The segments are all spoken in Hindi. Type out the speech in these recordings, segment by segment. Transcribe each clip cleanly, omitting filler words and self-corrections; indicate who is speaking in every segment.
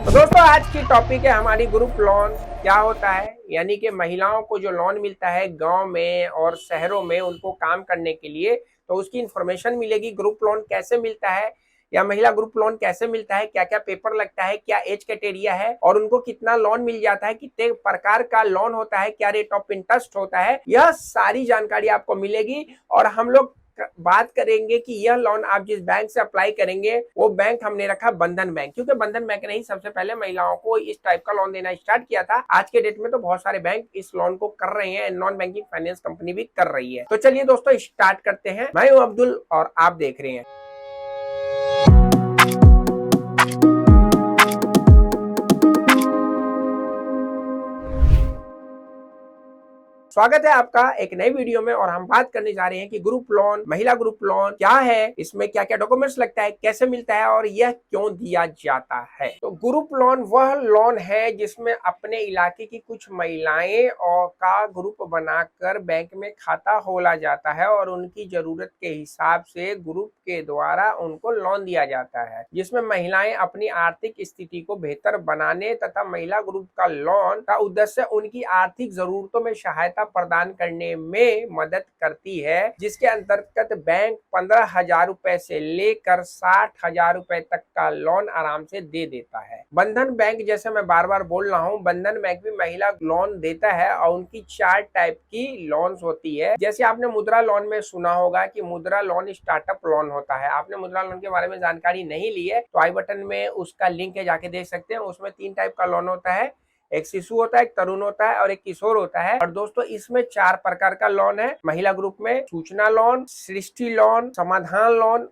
Speaker 1: तो दोस्तों आज की टॉपिक है हमारी ग्रुप लोन क्या होता है, यानी कि महिलाओं को जो लोन मिलता है गांव में और शहरों में उनको काम करने के लिए, तो उसकी इंफॉर्मेशन मिलेगी। ग्रुप लोन कैसे मिलता है या महिला ग्रुप लोन कैसे मिलता है, क्या क्या पेपर लगता है, क्या एज क्राइटेरिया है और उनको कितना लोन मिल जाता है, कितने प्रकार का लोन होता है, क्या रेट ऑफ इंटरेस्ट होता है, यह सारी जानकारी आपको मिलेगी। और हम लोग बात करेंगे कि यह लोन आप जिस बैंक से अप्लाई करेंगे वो बैंक हमने रखा बंधन बैंक, क्योंकि बंधन बैंक ने ही सबसे पहले महिलाओं को इस टाइप का लोन देना स्टार्ट किया था। आज के डेट में तो बहुत सारे बैंक इस लोन को कर रहे हैं, नॉन बैंकिंग फाइनेंस कंपनी भी कर रही है। तो चलिए दोस्तों स्टार्ट करते हैं। मैं हूं अब्दुल और आप देख रहे हैं स्वागत है आपका एक नई वीडियो में। और हम बात करने जा रहे हैं कि ग्रुप लोन, महिला ग्रुप लोन क्या है, इसमें क्या क्या डॉक्यूमेंट्स लगता है, कैसे मिलता है और यह क्यों दिया जाता है। तो ग्रुप लोन वह लोन है जिसमें अपने इलाके की कुछ महिलाएं और का ग्रुप बनाकर बैंक में खाता खोला जाता है और उनकी जरूरत के हिसाब से ग्रुप के द्वारा उनको लोन दिया जाता है, जिसमें महिलाएं अपनी आर्थिक स्थिति को बेहतर बनाने तथा महिला ग्रुप का लोन का उद्देश्य उनकी आर्थिक जरूरतों में सहायता प्रदान करने में मदद करती है, जिसके अंतर्गत बैंक 15,000 रुपए से लेकर 60,000 रुपए तक का लोन आराम से दे देता है। बंधन बैंक, जैसे मैं बार बार बोल रहा हूँ, बंधन बैंक भी महिला लोन देता है और उनकी 4 टाइप की लोन्स होती है। जैसे आपने मुद्रा लोन में सुना होगा कि मुद्रा लोन स्टार्टअप लोन होता है। आपने मुद्रा लोन के बारे में जानकारी नहीं ली है तो आई बटन में उसका लिंक है, जाके देख सकते हैं। उसमें 3 टाइप का लोन होता है, एक शिशु होता है, एक तरुण होता है और एक किशोर होता है। और दोस्तों इसमें 4 प्रकार का लोन है महिला ग्रुप में: सूचना लोन, सृष्टि लोन, समाधान लोन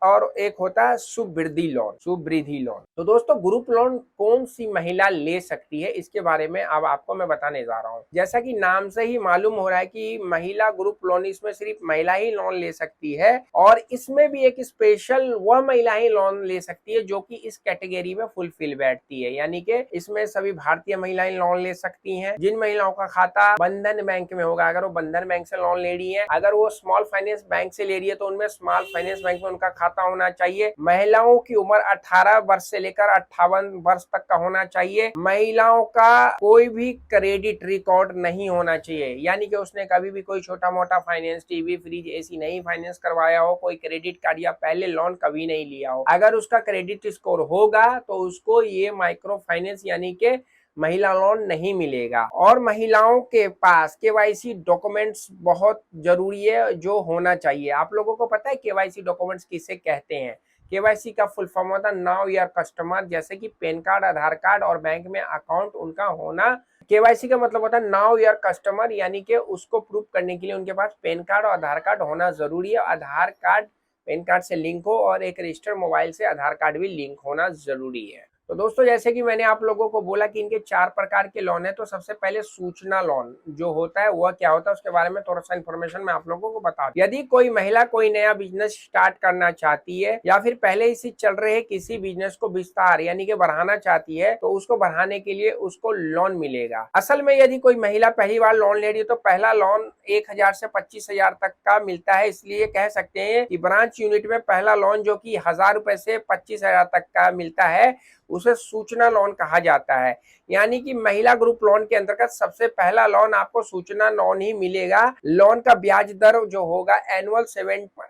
Speaker 1: और एक होता है सुवृद्धि लोन, सुवृद्धि लोन। तो दोस्तों ग्रुप लोन कौन सी महिला ले सकती है, इसके बारे में अब आपको मैं बताने जा रहा हूँ। जैसा कि नाम से ही मालूम हो रहा है कि महिला ग्रुप लोन, इसमें सिर्फ महिला ही लोन ले सकती है। और इसमें भी एक स्पेशल वह महिला ही लोन ले सकती है जो कि इस कैटेगरी में फुलफिल बैठती है, यानी कि इसमें सभी भारतीय महिलाएं लोन ले सकती हैं जिन महिलाओं का खाता बंधन बैंक में होगा। अगर वो बंधन बैंक से लोन ले रही है, अगर वो स्मॉल फाइनेंस बैंक से ले रही है तो उनमें स्मॉल फाइनेंस बैंक में उनका खाता होना चाहिए। महिलाओं की उम्र 18 वर्ष से लेकर 58 वर्ष तक का होना चाहिए। महिलाओं का कोई भी क्रेडिट रिकॉर्ड नहीं होना चाहिए, यानी कि उसने कभी भी कोई छोटा मोटा फाइनेंस, टीवी, फ्रिज, एसी नहीं फाइनेंस करवाया हो, कोई क्रेडिट कार्ड या पहले लोन कभी नहीं लिया हो। अगर उसका क्रेडिट स्कोर होगा तो उसको ये माइक्रो फाइनेंस यानी कि महिला लोन नहीं मिलेगा। और महिलाओं के पास केवाईसी डॉक्यूमेंट्स बहुत जरूरी है जो होना चाहिए। आप लोगों को पता है केवाईसी डॉक्यूमेंट्स किसे कहते हैं? केवाईसी का फुल फॉर्म होता है नाउ योर कस्टमर, जैसे कि पैन कार्ड, आधार कार्ड और बैंक में अकाउंट उनका होना। केवाईसी का मतलब होता है नाउ योर कस्टमर, यानी कि उसको प्रूव करने के लिए उनके पास पैन कार्ड और आधार कार्ड होना जरूरी है। आधार कार्ड पैन कार्ड से लिंक हो और एक रजिस्टर्ड मोबाइल से आधार कार्ड भी लिंक होना जरूरी है। तो दोस्तों जैसे कि मैंने आप लोगों को बोला कि इनके 4 प्रकार के लोन है, तो सबसे पहले सूचना लोन जो होता है वह क्या होता है उसके बारे में थोड़ा सा इन्फॉर्मेशन मैं आप लोगों को बता दूं। यदि कोई महिला कोई नया बिजनेस स्टार्ट करना चाहती है या फिर पहले इसी चल रहे किसी बिजनेस को विस्तार यानी कि बढ़ाना चाहती है तो उसको बढ़ाने के लिए उसको लोन मिलेगा। असल में यदि कोई महिला पहली बार लोन ले रही है तो पहला लोन 1,000 से 25,000 तक का मिलता है। इसलिए कह सकते हैं कि ब्रांच यूनिट में पहला लोन जो कि 1,000 रुपए से 25,000 तक का मिलता है उसे सूचना लोन कहा जाता है। यानी कि महिला ग्रुप लोन के अंतर्गत सबसे पहला लोन आपको सूचना लोन ही मिलेगा। लोन का ब्याज दर जो होगा एनुअल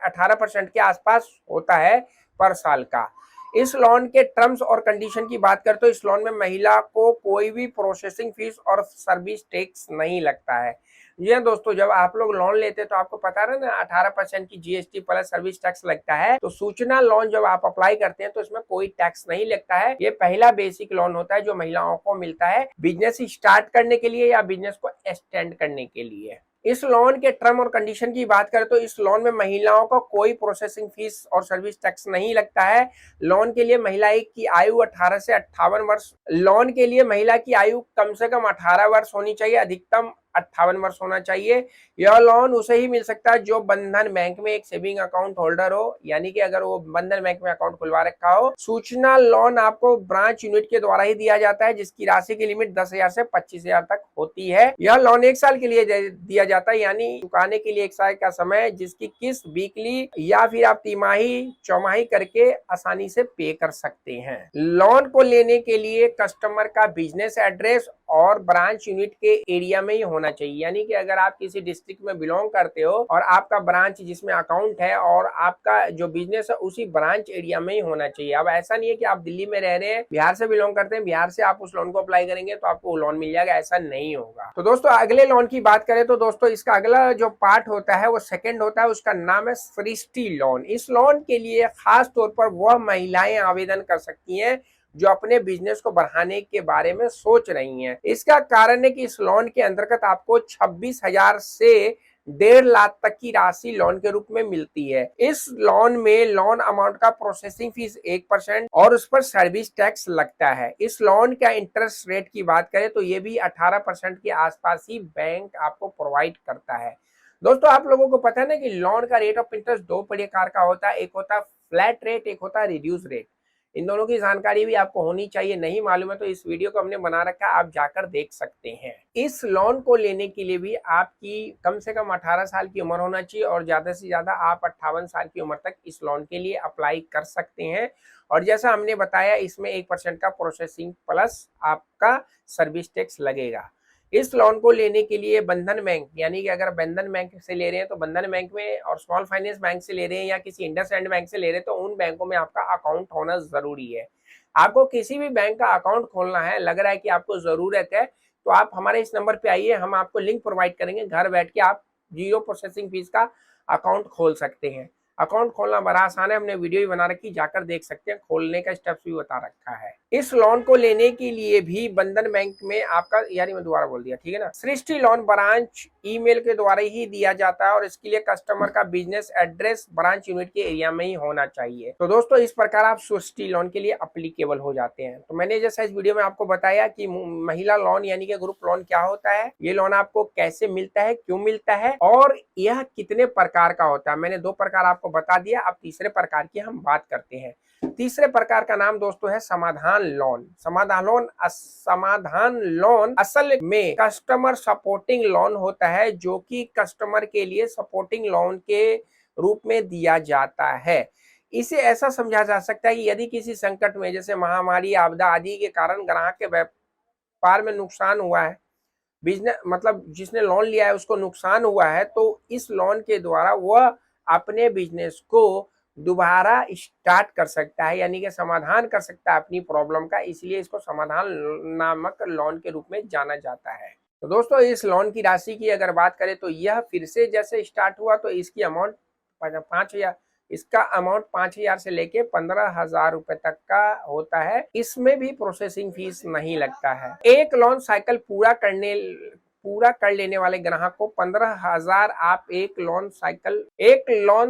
Speaker 1: 18% के आसपास होता है पर साल का। इस लोन के टर्म्स और कंडीशन की बात करें तो इस लोन में महिला को कोई भी प्रोसेसिंग फीस और सर्विस टैक्स नहीं लगता है। ये दोस्तों जब आप लोग लोन लेते हैं तो आपको पता है ना 18% की जीएसटी प्लस सर्विस टैक्स लगता है। तो सूचना लोन जब आप अप्लाई करते हैं तो इसमें कोई टैक्स नहीं लगता है। ये पहला बेसिक लोन होता है जो महिलाओं को मिलता है बिजनेस स्टार्ट करने के लिए या बिजनेस को एक्सटेंड करने के लिए। इस लोन के टर्म और कंडीशन की बात करें तो इस लोन में महिलाओं को कोई प्रोसेसिंग फीस और सर्विस टैक्स नहीं लगता है। लोन के लिए महिला की आयु 18 से 58 वर्ष, लोन के लिए महिला की आयु कम से कम 18 वर्ष होनी चाहिए, अधिकतम 58 वर्ष होना चाहिए। यह लोन उसे ही मिल सकता है जो बंधन बैंक में एक सेविंग अकाउंट होल्डर हो, यानी कि अगर वो बंधन बैंक में अकाउंट खुलवा रखा हो। सूचना लोन आपको ब्रांच यूनिट के द्वारा ही दिया जाता है, जिसकी राशि की लिमिट 10,000 से 25,000 तक होती है। यह लोन 1 साल के लिए दिया जाता है, यानी चुकाने के लिए 1 साल का समय, जिसकी किस्त वीकली या फिर आप तिमाही चौमाही करके आसानी से पे कर सकते हैं। लोन को लेने के लिए कस्टमर का बिजनेस एड्रेस और ब्रांच यूनिट के एरिया में ही होना चाहिए, यानी कि अगर आप किसी डिस्ट्रिक्ट में बिलोंग करते हो और आपका ब्रांच जिसमें अकाउंट है और आपका जो बिजनेस है उसी ब्रांच एरिया में ही होना चाहिए। अब ऐसा नहीं है कि आप दिल्ली में रह रहे हैं, बिहार से बिलोंग करते हैं, बिहार से आप उस लोन को अप्लाई करेंगे तो आपको लोन मिल जाएगा, ऐसा नहीं होगा। तो दोस्तों अगले लोन की बात करें तो दोस्तों इसका अगला जो पार्ट होता है वो सेकंड होता है, उसका नाम है सृष्टि लोन। इस लोन के लिए खास तौर पर वह महिलाएं आवेदन कर सकती हैं जो अपने बिजनेस को बढ़ाने के बारे में सोच रही हैं। इसका कारण है कि इस लोन के अंतर्गत आपको 26,000 से 1.5 लाख तक की राशि लोन के रूप में मिलती है। इस लोन में लोन अमाउंट का प्रोसेसिंग फीस 1% और उस पर सर्विस टैक्स लगता है। इस लोन का इंटरेस्ट रेट की बात करें तो ये भी 18% के आसपास ही बैंक आपको प्रोवाइड करता है। दोस्तों आप लोगों को पता है ना कि लोन का रेट ऑफ इंटरेस्ट 2 प्रकार का होता है, एक होता है फ्लैट रेट, एक होता है रिड्यूस रेट। इन दोनों की जानकारी भी आपको होनी चाहिए, नहीं मालूम है तो इस वीडियो को हमने बना रखा है, आप जाकर देख सकते हैं। इस लोन को लेने के लिए भी आपकी कम से कम 18 साल की उम्र होना चाहिए और ज्यादा से ज्यादा आप 58 साल की उम्र तक इस लोन के लिए अप्लाई कर सकते हैं। और जैसा हमने बताया इसमें 1% का प्रोसेसिंग प्लस आपका सर्विस टैक्स लगेगा। इस लोन को लेने के लिए बंधन बैंक, यानी कि अगर बंधन बैंक से ले रहे हैं तो बंधन बैंक में, और स्मॉल फाइनेंस बैंक से ले रहे हैं या किसी इंडसइंड बैंक से ले रहे हैं तो उन बैंकों में आपका अकाउंट होना जरूरी है। आपको किसी भी बैंक का अकाउंट खोलना है, लग रहा है कि आपको जरूरत है, तो आप हमारे इस नंबर पे आइए, हम आपको लिंक प्रोवाइड करेंगे, घर बैठ के आप 0 प्रोसेसिंग फीस का अकाउंट खोल सकते हैं। अकाउंट खोलना बड़ा आसान है, हमने वीडियो भी बना रखी, जाकर देख सकते हैं, खोलने का स्टेप्स भी बता रखा है। इस लोन को लेने के लिए भी बंधन बैंक में आपका, यानी मैं दोबारा बोल दिया, ठीक है ना, सृष्टि लोन ब्रांच ईमेल के द्वारा ही दिया जाता है और इसके लिए कस्टमर का बिजनेस एड्रेस ब्रांच यूनिट के एरिया में ही होना चाहिए। तो दोस्तों इस प्रकार आप सृष्टि लोन के लिए अप्लीकेबल हो जाते हैं। तो मैंने जैसा इस वीडियो में आपको बताया कि महिला लोन यानी कि ग्रुप लोन क्या होता है, ये लोन आपको कैसे मिलता है, क्यों मिलता है और यह कितने प्रकार का होता है। मैंने 2 प्रकार आपको बता दिया, अब तीसरे प्रकार की हम बात करते हैं। तीसरे प्रकार का नाम दोस्तों है समाधान लोन। समाधान लोन असल में कस्टमर सपोर्टिंग लोन होता है, जो कि कस्टमर के लिए सपोर्टिंग लोन के रूप में दिया जाता है। इसे ऐसा समझा जा सकता है कि यदि किसी संकट में, जैसे महामारी, आपदा आदि के कारण ग्राहक के व्यापार में नुकसान हुआ है, बिजनेस मतलब जिसने लोन लिया है उसको नुकसान हुआ है, तो इस लोन के द्वारा वह अपने बिजनेस को दोबारा स्टार्ट कर सकता है, यानी कि समाधान कर सकता है अपनी प्रॉब्लम का, इसलिए इसको समाधान नामक लोन के रूप में जाना जाता है। तो दोस्तों इस लोन की राशि की अगर बात करें तो यह फिर से जैसे स्टार्ट हुआ तो इसकी अमाउंट 5,000, इसका अमाउंट 5,000 से लेके 15,000 रुपए तक का होता है। इसमें भी प्रोसेसिंग फीस नहीं लगता है। एक लोन साइकिल पूरा कर लेने वाले ग्राहक को 15,000, आप एक लोन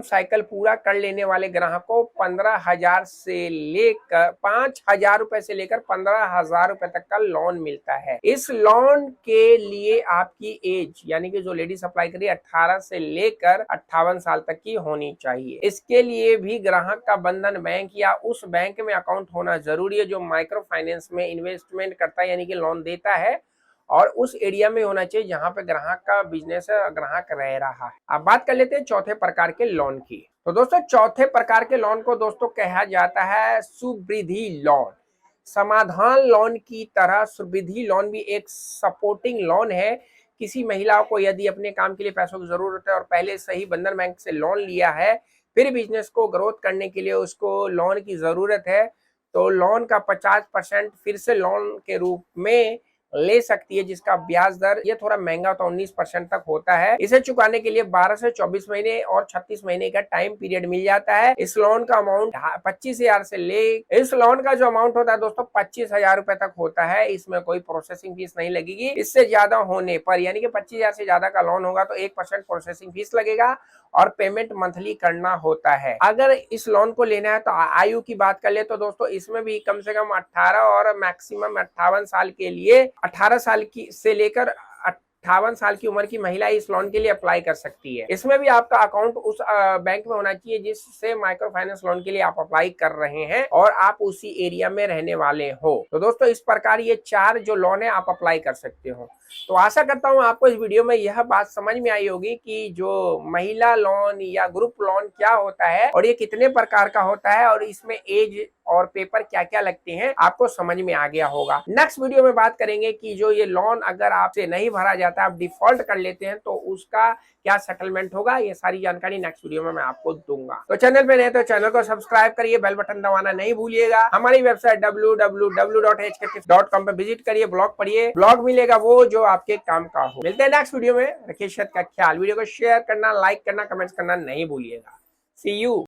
Speaker 1: साइकिल पूरा कर लेने वाले ग्राहक को 15,000 से लेकर 5,000 रुपए से लेकर 15,000 रुपए तक का लोन मिलता है। इस लोन के लिए आपकी एज, यानी कि जो लेडीज अप्लाई करिए, 18 से लेकर 58 साल तक की होनी चाहिए। इसके लिए भी ग्राहक का बंधन बैंक या उस बैंक में अकाउंट होना जरूरी है जो माइक्रो फाइनेंस में इन्वेस्टमेंट करता है, यानी कि लोन देता है, और उस एरिया में होना चाहिए जहां पे ग्राहक का बिजनेस है, ग्राहक रह रहा है। अब बात कर लेते हैं चौथे प्रकार के लोन की। तो दोस्तों चौथे प्रकार के लोन को दोस्तों कहा जाता है सुवृद्धि लोन। समाधान लोन की तरह सुवृद्धि लोन भी एक सपोर्टिंग लोन है। किसी महिला को यदि अपने काम के लिए पैसों की जरूरत है और पहले से ही बंधन बैंक से लोन लिया है, फिर बिजनेस को ग्रोथ करने के लिए उसको लोन की जरूरत है, तो लोन का 50% फिर से लोन के रूप में ले सकती है, जिसका ब्याज दर ये थोड़ा महंगा होता है, 19% तक होता है। इसे चुकाने के लिए 12 से 24 महीने और 36 महीने का टाइम पीरियड मिल जाता है। इस लोन का अमाउंट 25,000 से ले, इस लोन का जो अमाउंट होता है दोस्तों 25,000 रुपए तक होता है। इसमें कोई प्रोसेसिंग फीस नहीं लगेगी। इससे ज्यादा होने पर, यानी कि 25,000 से ज्यादा का लोन होगा तो 1% प्रोसेसिंग फीस लगेगा और पेमेंट मंथली करना होता है। अगर इस लोन को लेना है तो आयु की बात कर ले तो दोस्तों इसमें भी कम से कम 18 और मैक्सिमम 58 साल के लिए, 18 साल की से लेकर 58 साल की उम्र की महिला इस लोन के लिए अप्लाई कर सकती है। इसमें भी आपका अकाउंट उस बैंक में होना चाहिए जिससे माइक्रो फाइनेंस लोन के लिए आप अप्लाई कर रहे हैं और आप उसी एरिया में रहने वाले हो। तो दोस्तों इस प्रकार ये 4 जो लोन है आप अप्लाई कर सकते हो। तो आशा करता हूं आपको इस वीडियो में यह बात समझ में आई होगी कि जो महिला लोन या ग्रुप लोन क्या होता है और ये कितने प्रकार का होता है और इसमें एज और पेपर क्या क्या लगते हैं आपको समझ में आ गया होगा। नेक्स्ट वीडियो में बात करेंगे कि जो ये लोन अगर आपसे नहीं भरा जाता, आप डिफॉल्ट कर लेते हैं तो उसका क्या सेटलमेंट होगा। ये सारी जानकारी नेक्स्ट वीडियो में मैं आपको दूंगा। तो चैनल पे नए तो चैनल को सब्सक्राइब करिए, बेल बटन दबाना नहीं भूलिएगा। हमारी वेबसाइट www.hktips.com पे विजिट करिए, ब्लॉग पढ़िए, ब्लॉग मिलेगा वो जो आपके काम का हो। मिलते हैं नेक्स्ट वीडियो में। रखिए सेहत का ख्याल। वीडियो को शेयर करना, लाइक करना, कमेंट्स करना नहीं भूलिएगा। सी यू।